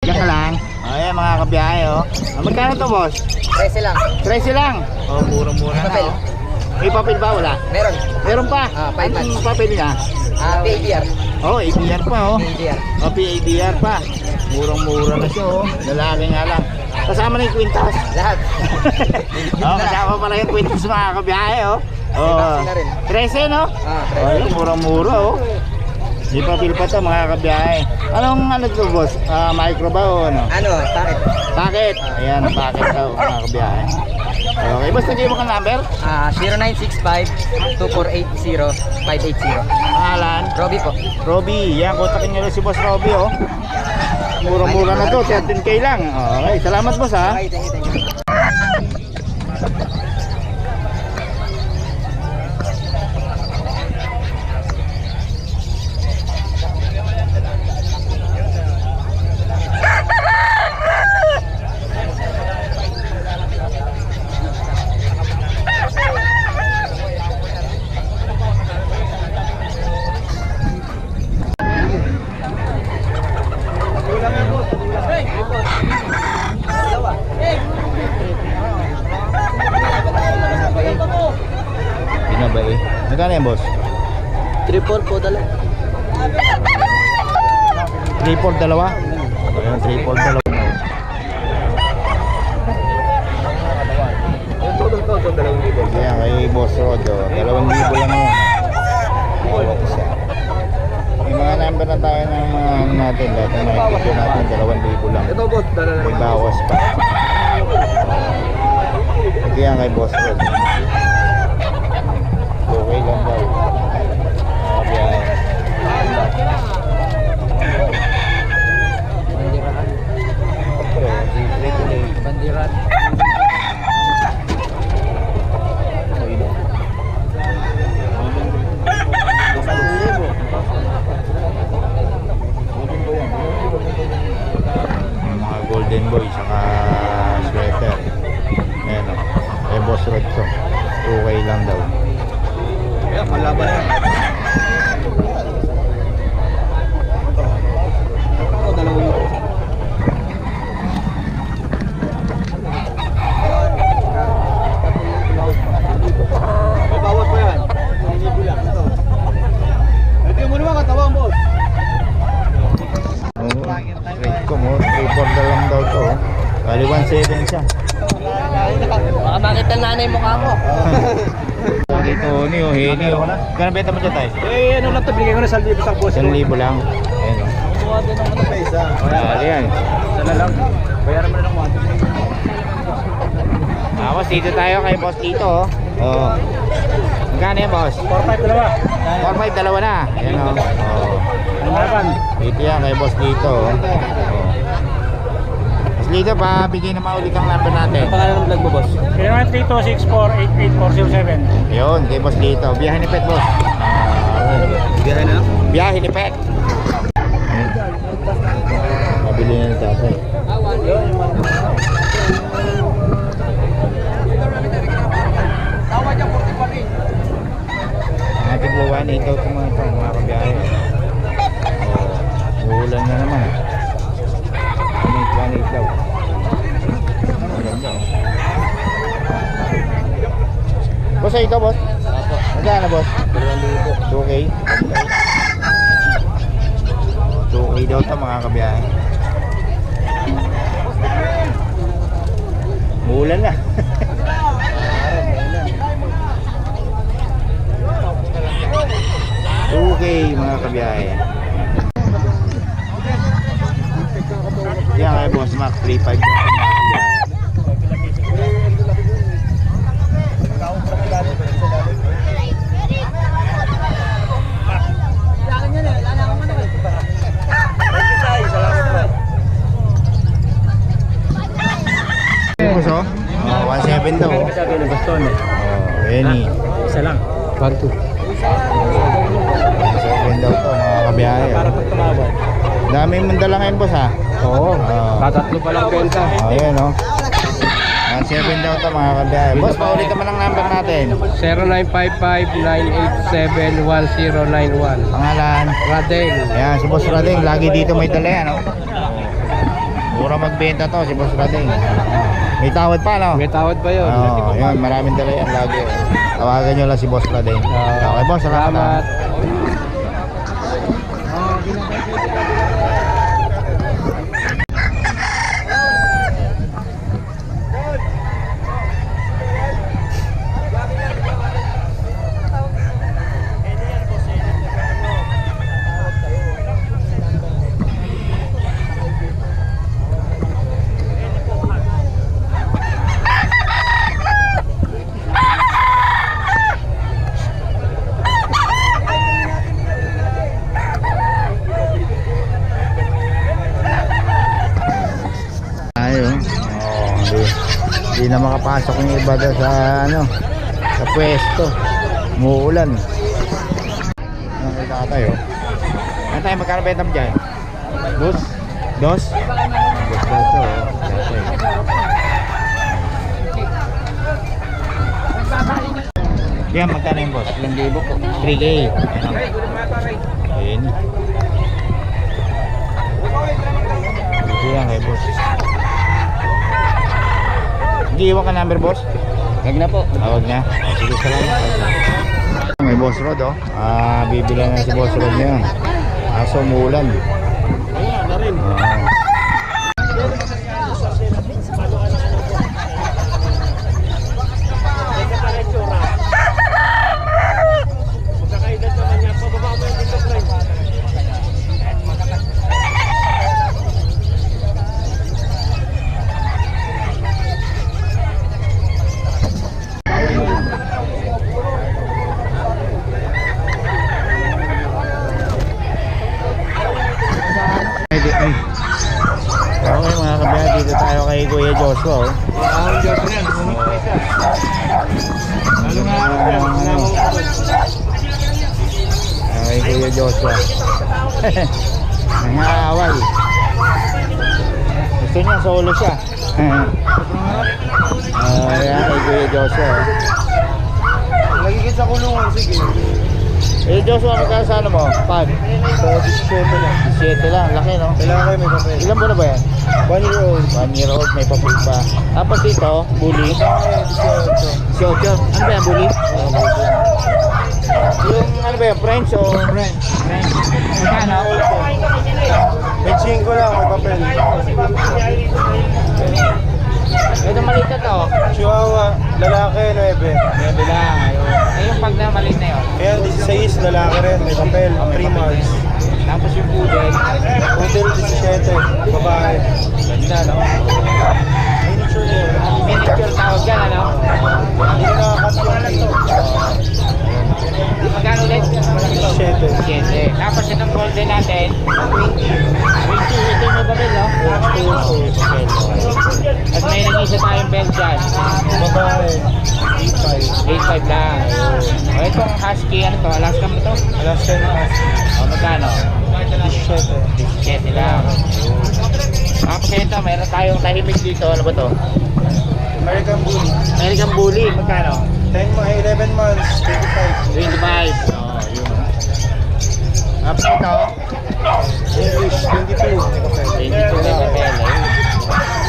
Diyan ka lang. Ayan mga kabiyahe oh. Magkano to boss? 13 lang. 13 lang. Oh, murang-mura na Papel. oh. May papel ba? Wala? Meron. Meron pa? Five Anong months. papel niya? PADR. Oh, ADR pa oh. PADR. Oh, PADR pa. Murang-mura na siya oh. Lalaki nga lang. Kasama na yung kwintas. Lahat. Oh, kasama pala yung kwintas mga kabiyahe oh. May vaccine na rin. 13 no? Oh, 13. murang-mura oh. Di papel pa to mga kabiyahe. Anong ano to boss? Micro ba o ano? Ano? Bakit? Packet. Ayan, packet daw mga kabiyahe. Okay, boss, nagay mo ka number? 0965-2480-580. Pangalan? Robby po. Robby. Yan, kontakin nyo rin si boss Robby oh. Murang-mura na to, 13K lang. Okay, salamat boss ha. Okay, thank you. Pinabae. Magkano yan boss? 3-4 po dala. 3-4 dalawa? Ayan, 3-4 dalawa. Ayan, kay boss Rod oh. 2,000 lang yan. Bawat isa. May mga number na tayo ng mga ano natin. Dahil na nakikita natin 2,000 lang. Ito boss, dala May bawas pa. Kaya kay boss Rod. Okay lang daw. Biyahe. Bandiran. Yung mga golden boy saka sweater. Ayan o. Boss Rod to. Okay lang daw. Kaya malaban yan. Ito, dalawang ito. May bawat pa yan. Hindi lang. Ito. Ito mo naman katawang boss. Straight ko mo. 3-4 na lang daw to. Bali 1.7 siya. Baka makita nanay mukha ko. Dito ni oh. Heni oh. Kano benta mo dyan tayo? Ano lang ito, bigay ko na 1,000 sa boss. 1,000 lang. Ayan o. Kumuha din ng ano pa isa. Bali yan. Isa na lang. Bayaran mo na ng 1. Tapos dito tayo kay boss dito oh. Oo. Magkano yan boss? 4-5 dalawa. 4-5 dalawa na. Ayan o. Oo. Lumaban. Dito yan kay boss dito oh. Oo. Boss dito pa, bigay na mauli kang number natin. Pangalan ng vlog mo boss? 093264888407. Yun, kay boss dito. Biyahe ni Pet boss. Biyahe na lang. Biyahe ni Pet. Mabili na ng tatay. Ating buwan ito mga kabiyahe. Uulan na naman. Panit daw. Maganda oh. Boss, ito boss? Magkano boss? 2K? 2K daw ito mga kabiyahe. Uulan na. Okay mga kabiyahe. Yan kay boss Mark 3.5 mga kabiyahe. Puso? 1.7 daw. Sabi ng baston eh. Any. Isa lang. 1-2. 1.7 daw to mga kabiyahe. Para pag tumawag. Dami mong dala ngayon boss ha? Oo. Ah. Tatatlo pa lang benta. Ayan o. 1.7 daw to mga kabiyahe. Boss, paulit naman ang number natin. 0955-987-1091. Pangalan. Radeng. Ayan, si Boss Rading. Lagi dito may dala yan o. mura magbenta to si Boss Rading. May tawad pa, no? May tawad pa yun. Oo, yun, maraming dala yan lagi. Tawagan nyo lang si Boss Rading. Okay, boss, salamat. Ayun. Hindi na makapasok yung iba doon sa ano, sa pwesto. Umuulan. Nakita tayo. Ano tayo, magkano benta mo dyan? Dos? Dos? Dos na ito. Yan, magkano yung boss? 1,000 po. 3K. Ayun. Ito yan kay boss. Hindi iwan ka number, boss? Huwag na po. Huwag na. Sige, salamat. May Boss Rod, oh. Bibilan na si Boss Rod ngayon. Aso umuulan. Ayan, na rin. Okay mga kabayan, dito tayo kay Kuya Joshua, oh. Ang Diyos na yan, pumunit pa isa. Lalo nga ako yan, kasama ko po. Kay Kuya Joshua. Nangaaway. Gusto niya solo siya. Ayan kay Kuya Joshua, oh. Nagigit sa kulungan, sige. Eh Joshua, magkano sa ano mo? 5? So, 17 lang. 17 lang, laki, no? Kailangan kayo may papel. Ilan buwan na ba yan? 1 year old. 1 year old, may papel pa. Tapos dito, bully. 18. Ano ba yan, bully? Yung ano ba yan, French o? French. French. Magkano? May 5 lang, may papel. Ito maliit na to. Chihuahua, lalaki, 9. Bebe lang, ayun. Eh yung pag na maliit na yun. Kaya 16, lalaki rin, may papel, 3 months. Tapos yung poodle. Hotel 17, babae. Ganda, no? Miniature niya. Miniature tawag yan, ano? Hindi nakakap yung Magkano ulit? 17. 7. Tapos itong golden natin. 20. Ito yung babel, no? At may nag-isa tayong belt dyan. Babae, 8.5. 8.5 lang. O itong husky, ano to? Alaska mo to? Alaska na kasi. O magkano? 17. 7 lang. Tapos ito, meron tayong tahimik dito. Ano ba to? American Bully. American Bully. Magkano? 11 months, 25. 25. O, yun. Tapos ito, English, 22. 22 na papel.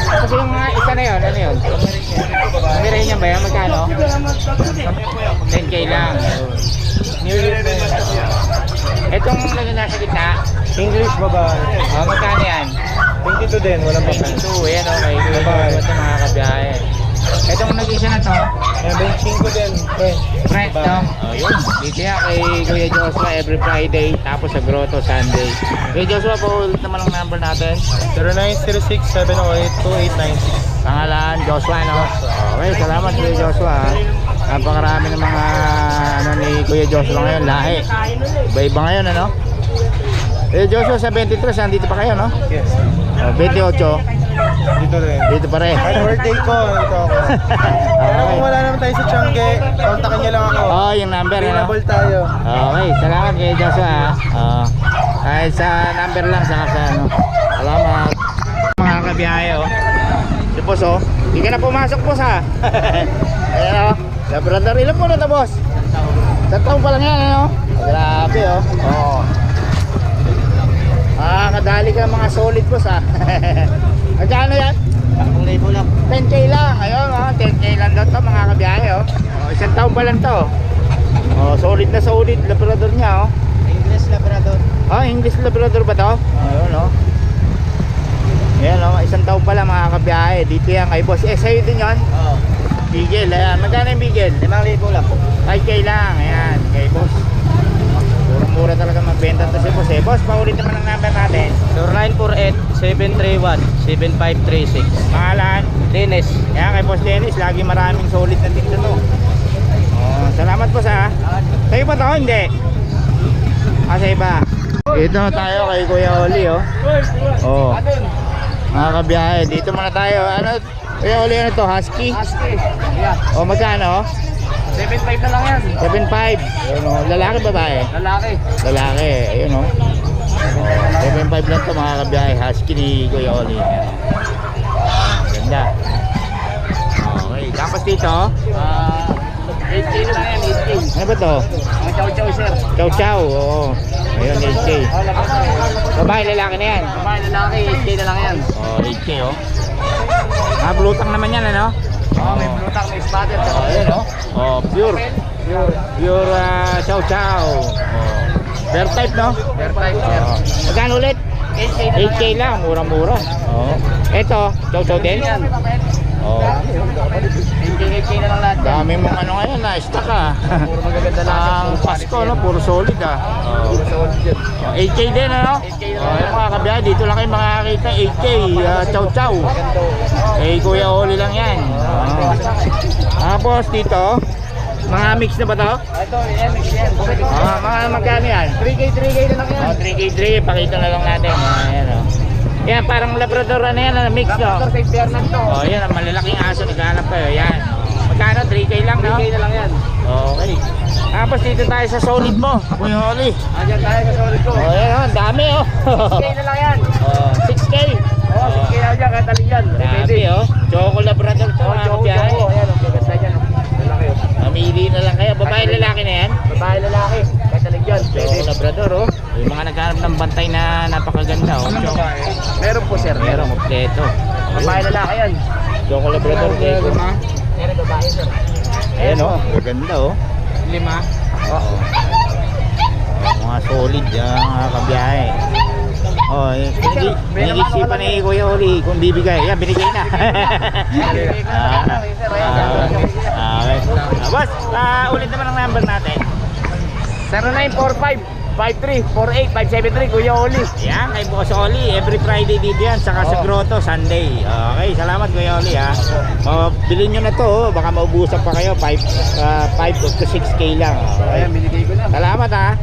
Tapos yung mga isa na yun, ano yun? Pomeranian ba yan? Magkano? 10K lang. New Year na yun. Itong nasa gitna, English, babae. magkano yan? 22 din, walang papel. 22, yan o. May Babae. ito mga kabiyahe. Itong nag-isa na to, Ayan, 25 din, French. French, no? O, yun. Dito yan kay Kuya Joshua every Friday, tapos sa Grotto Sunday. Kuya Joshua, paulit naman ang number natin. 0906-708-2896. Pangalan, Joshua, no? Okay, salamat Kuya Joshua. Napakarami ng mga ano ni Kuya Joshua ngayon, lahi. Iba-iba ngayon, ano? Kuya Joshua, sa 23, nandito pa kayo, no? Yes. 28, Dito rin. dito pa rin. Ay, birthday ko, ito ako. Pero Okay. kung wala naman tayo sa Tiangge, kontakin niyo lang ako. Oh, yung number, ano? Available tayo. Okay, salamat Kuya Joshua. Ay sa number lang, saka sa ano. Salamat. Mga kabiyahe, oh. Si boss, oh. Hindi ka na pumasok, boss, ha? Ayan, oh. Labrador, ilan po na ito, boss? Sa taon pa lang yan, ano? Grabe, oh. Oo. Kadali ka mga solid, boss, ha? Magkano 10K lang. Ayun, 10K lang daw to mga kabiyahe, oh. Isang taon pa lang to. Solid na solid Labrador niya, oh. English Labrador. English Labrador ba to? Ayun, oh. Ayan, oh. Isang taon pa lang mga kabiyahe. Dito yan kay boss. Sa'yo din yun? Oo. Bigel, ayan. Magkano yung bigel? 5,000 lang. 5K lang, ayan, kay boss. Mura talaga magbenta to si boss, eh. Boss, paulit naman ang number natin. 0948-731-7536. Pangalan? Dennis. Ayan, kay boss Dennis. Lagi maraming solid na dito to. Salamat boss, ha. Sa'yo ba to? Hindi. Sa'yo ba? Dito na tayo kay Kuya Oli, oh. Mga kabiyahe, dito muna tayo. Ano, Kuya Oli, ano to? Husky? Husky. Yeah. Magkano? 7,500 na lang yan. 7.5. Ayun, oh. Lalaki, babae? Lalaki. Lalaki, ayun, oh. 7.5 lang to mga kabiyahe. Husky ni Kuya Oli. Ganda. Okay, tapos dito, 8K na lang yan, 8K. ano ba to? Mga chow-chow, sir. Chow chow, oo. Ayun, 8K. Babae, lalaki na yan. Babae, lalaki, 8K na lang yan. 8K, oh. Blutang naman yan, ano? May blutang, may spotted. Ayun, oh. Pure. Pure chow chow. Bear type, no? Fair type, sir. Magkano ulit? 8K na lang 8K lang, mura-mura. Ito, chow chow din? yan. 8K na lang lahat. Dami mong ano ngayon na stock, ah. Puro magaganda lang. Ang Pasko, no? Puro solid, ah. Puro solid yan. 8K din, ano? 8K lang. Yung mga kabiyahe, dito lang kayo makakita 8K, chow chow. Eh, Kuya Oli lang yan. Tapos dito, mga mix na ba to? Ito, yan, mix yan. Mga magkano yan? 3K na lang yan. 3K, 3K, pakita na lang natin. Ayan, oh. Yan, parang Labrador na yan, mix, no? Labrador, St. Bernard to. Yan, ang malalaking aso, naghahanap kayo. Yan. Magkano? 3K lang, no? 3K na lang yan. Okay. Tapos dito tayo sa solid mo, Kuya Oli. Andiyan tayo sa solid ko. Yan, ang dami, oh. 6K na lang yan. 6K. 6K na yan, kataling yan. Dami, oh. Choco Labrador to, mga kabiyahe. Ayan, ang gaganda yan. Lalaki. Mamili na lang kayo. Babae, lalaki na yan. Babae, lalaki. Kataling yan. Choco Labrador, oh. Yung mga naghanap ng bantay na napakaganda, oh. Meron po, sir. Meron, kompleto. Babae, lalaki yan. Choco Labrador, Gego. Meron babae, sir. Ayan, oh. Maganda, oh. 5. Oo. Mga solid, mga kabiyahe. Pinag-isipan ni Kuya Oli kung bibigay. Yan, binigay na. Okay. Boss, ulit naman ang number natin. 0945-5348-573, Kuya Oli. Yan, kay Boss Oli. Every Friday dito yan. Saka sa Grotto, Sunday. Okay, salamat Kuya Oli, ha. Bilhin nyo na to. Baka maubusan pa kayo. 5 to 6K lang. Okay. Ayan, binigay ko na. Salamat, ha.